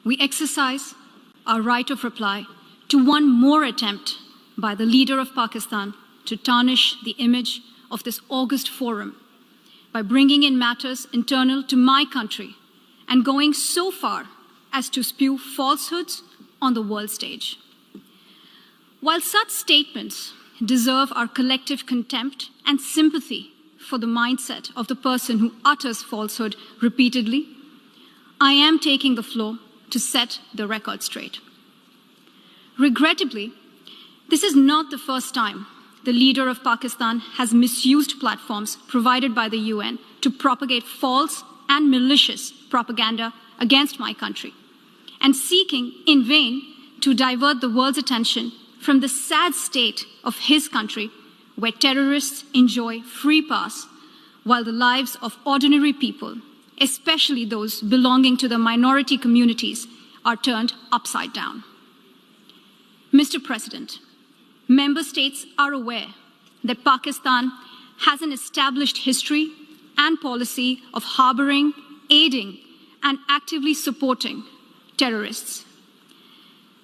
we exercise our right of reply to one more attempt by the leader of Pakistan to tarnish the image of this august forum by bringing in matters internal to my country and going so far as to spew falsehoods on the world stage. While such statements deserve our collective contempt and sympathy for the mindset of the person who utters falsehood repeatedly, I am taking the floor to set the record straight. Regrettably, this is not the first time the leader of Pakistan has misused platforms provided by the UN to propagate false and malicious propaganda against my country, and seeking in vain to divert the world's attention from the sad state of his country, where terrorists enjoy free pass while the lives of ordinary people, especially those belonging to the minority communities, are turned upside down. Mr. President, member states are aware that Pakistan has an established history and policy of harboring, aiding, and actively supporting terrorists.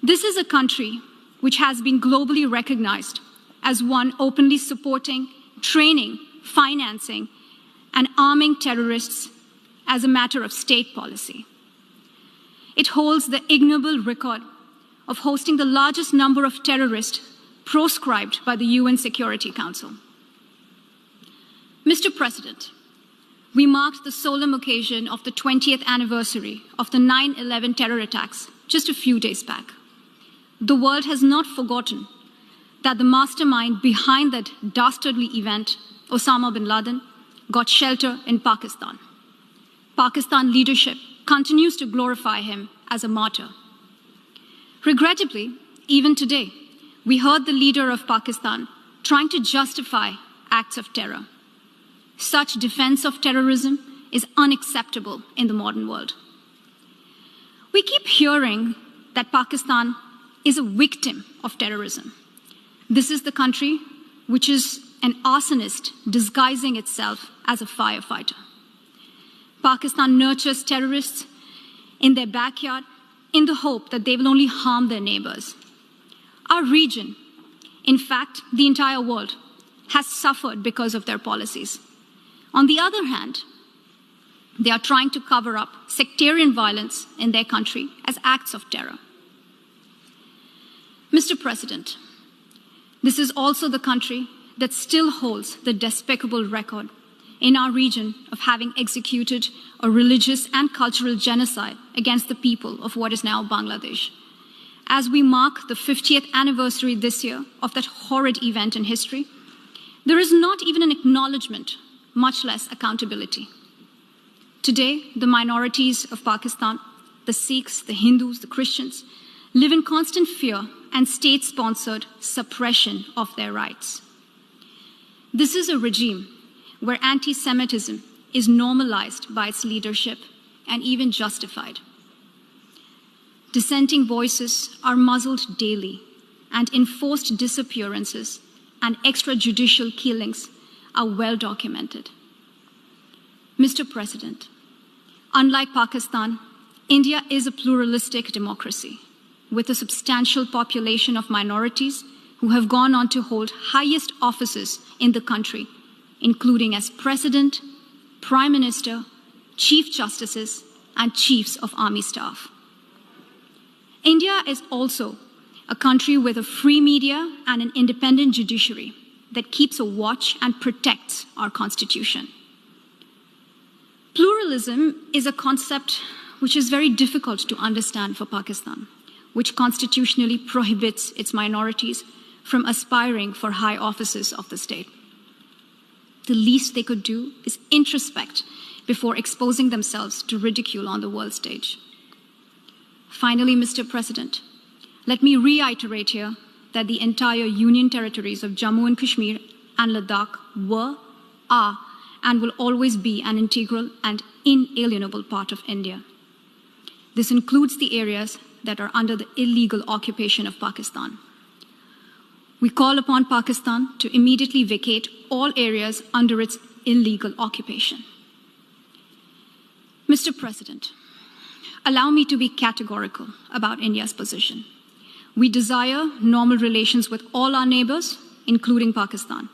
This is a country which has been globally recognized as one openly supporting, training, financing, and arming terrorists as a matter of state policy. It holds the ignoble record of hosting the largest number of terrorists proscribed by the UN Security Council. Mr. President, we marked the solemn occasion of the 20th anniversary of the 9/11 terror attacks just a few days back. The world has not forgotten that the mastermind behind that dastardly event, Osama bin Laden, got shelter in Pakistan. Pakistan leadership continues to glorify him as a martyr. Regrettably, even today, we heard the leader of Pakistan trying to justify acts of terror. Such defense of terrorism is unacceptable in the modern world. We keep hearing that Pakistan is a victim of terrorism. This is the country which is an arsonist disguising itself as a firefighter. Pakistan nurtures terrorists in their backyard in the hope that they will only harm their neighbors. Our region, in fact, the entire world, has suffered because of their policies. On the other hand, they are trying to cover up sectarian violence in their country as acts of terror. Mr. President, this is also the country that still holds the despicable record in our region of having executed a religious and cultural genocide against the people of what is now Bangladesh. As we mark the 50th anniversary this year of that horrid event in history, there is not even an acknowledgement, much less accountability. Today, the minorities of Pakistan, the Sikhs, the Hindus, the Christians, live in constant fear and state-sponsored suppression of their rights. This is a regime where anti-Semitism is normalized by its leadership and even justified. Dissenting voices are muzzled daily, and enforced disappearances and extrajudicial killings are well documented. Mr. President, unlike Pakistan, India is a pluralistic democracy with a substantial population of minorities who have gone on to hold highest offices in the country, including as President, Prime Minister, Chief Justices, and Chiefs of Army Staff. India is also a country with a free media and an independent judiciary that keeps a watch and protects our constitution. Pluralism is a concept which is very difficult to understand for Pakistan, which constitutionally prohibits its minorities from aspiring for high offices of the state. The least they could do is introspect before exposing themselves to ridicule on the world stage. Finally, Mr. President, let me reiterate here that the entire Union territories of Jammu and Kashmir and Ladakh were, are, and will always be an integral and inalienable part of India. This includes the areas that are under the illegal occupation of Pakistan. We call upon Pakistan to immediately vacate all areas under its illegal occupation. Mr. President, allow me to be categorical about India's position. We desire normal relations with all our neighbors, including Pakistan.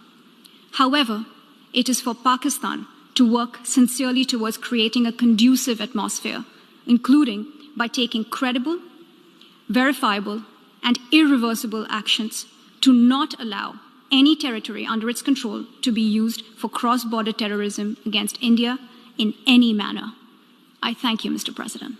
However, it is for Pakistan to work sincerely towards creating a conducive atmosphere, including by taking credible, verifiable, and irreversible actions to not allow any territory under its control to be used for cross-border terrorism against India in any manner. I thank you, Mr. President.